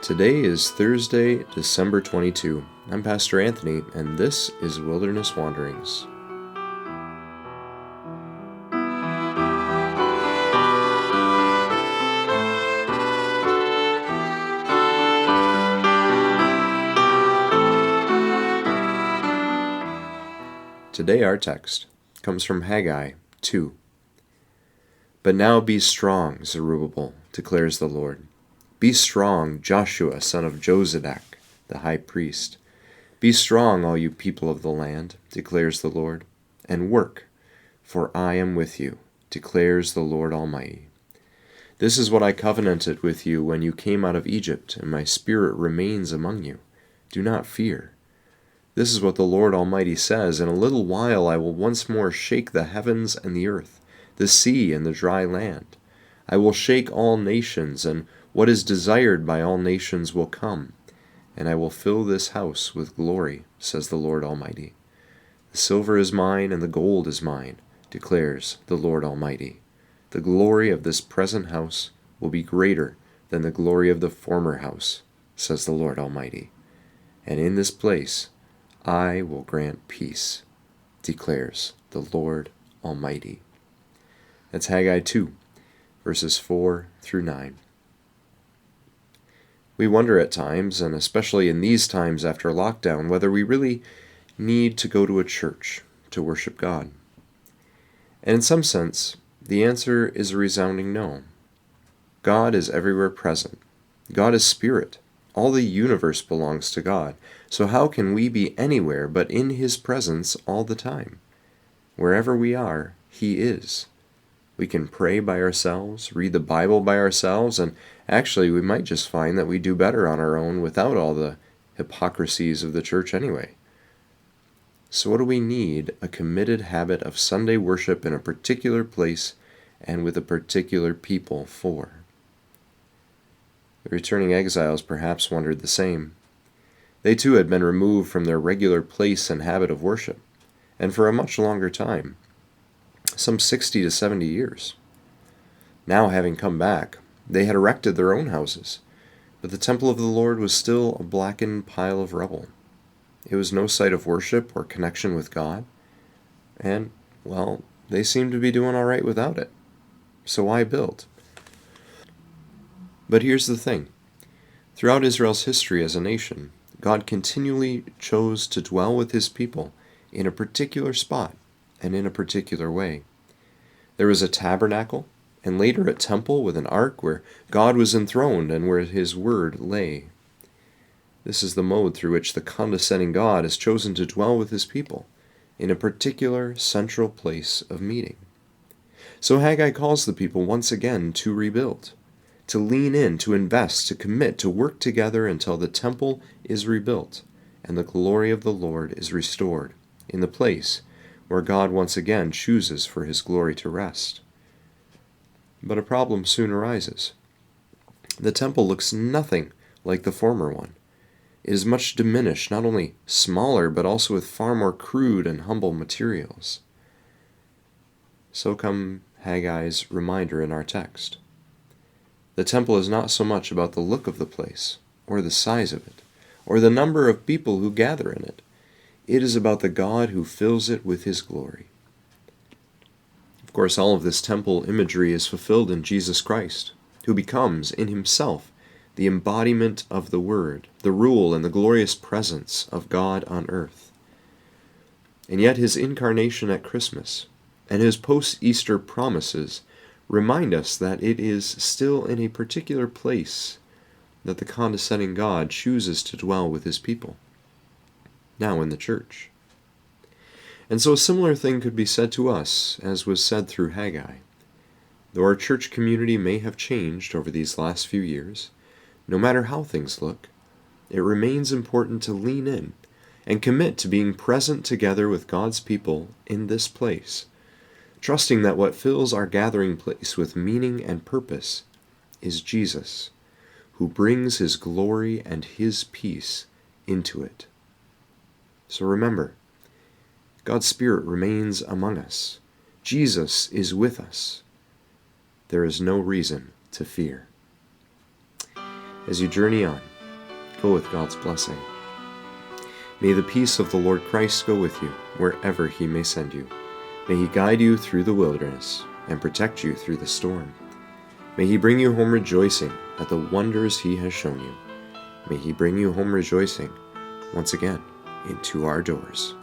Today is Thursday, December 22. I'm Pastor Anthony, and this is Wilderness Wanderings. Today our text comes from Haggai 2. But now be strong, Zerubbabel, declares the Lord. Be strong, Joshua, son of Jozadak, the high priest. Be strong, all you people of the land, declares the Lord, and work, for I am with you, declares the Lord Almighty. This is what I covenanted with you when you came out of Egypt, and my spirit remains among you. Do not fear. This is what the Lord Almighty says, In a little while I will once more shake the heavens and the earth, the sea and the dry land. I will shake all nations, and what is desired by all nations will come, and I will fill this house with glory, says the Lord Almighty. The silver is mine, and the gold is mine, declares the Lord Almighty. The glory of this present house will be greater than the glory of the former house, says the Lord Almighty. And in this place I will grant peace, declares the Lord Almighty. That's Haggai 2, verses 4 through 9. We wonder at times, and especially in these times after lockdown, whether we really need to go to a church to worship God. And in some sense, the answer is a resounding no. God is everywhere present. God is spirit. All the universe belongs to God. So how can we be anywhere but in His presence all the time? Wherever we are, He is. We can pray by ourselves, read the Bible by ourselves, and actually we might just find that we do better on our own without all the hypocrisies of the church anyway. So what do we need a committed habit of Sunday worship in a particular place and with a particular people for? The returning exiles perhaps wondered the same. They too had been removed from their regular place and habit of worship, and for a much longer time, some 60 to 70 years. Now, having come back, they had erected their own houses, but the temple of the Lord was still a blackened pile of rubble. It was no site of worship or connection with God, and, well, they seemed to be doing all right without it. So why build? But here's the thing. Throughout Israel's history as a nation, God continually chose to dwell with His people in a particular spot and in a particular way. There was a tabernacle, and later a temple with an ark where God was enthroned and where His word lay. This is the mode through which the condescending God has chosen to dwell with His people, in a particular central place of meeting. So Haggai calls the people once again to rebuild, to lean in, to invest, to commit, to work together until the temple is rebuilt and the glory of the Lord is restored in the place where God once again chooses for His glory to rest. But a problem soon arises. The temple looks nothing like the former one. It is much diminished, not only smaller, but also with far more crude and humble materials. So come Haggai's reminder in our text. The temple is not so much about the look of the place, or the size of it, or the number of people who gather in it. It is about the God who fills it with His glory. Of course, all of this temple imagery is fulfilled in Jesus Christ, who becomes, in Himself, the embodiment of the Word, the rule and the glorious presence of God on earth. And yet His incarnation at Christmas and His post-Easter promises remind us that it is still in a particular place that the condescending God chooses to dwell with His people, now in the church. And so a similar thing could be said to us, as was said through Haggai. Though our church community may have changed over these last few years, no matter how things look, it remains important to lean in and commit to being present together with God's people in this place, trusting that what fills our gathering place with meaning and purpose is Jesus, who brings His glory and His peace into it. So remember, God's Spirit remains among us. Jesus is with us. There is no reason to fear. As you journey on, fill with God's blessing. May the peace of the Lord Christ go with you wherever he may send you. May he guide you through the wilderness and protect you through the storm. May he bring you home rejoicing at the wonders he has shown you. May he bring you home rejoicing once again into our doors.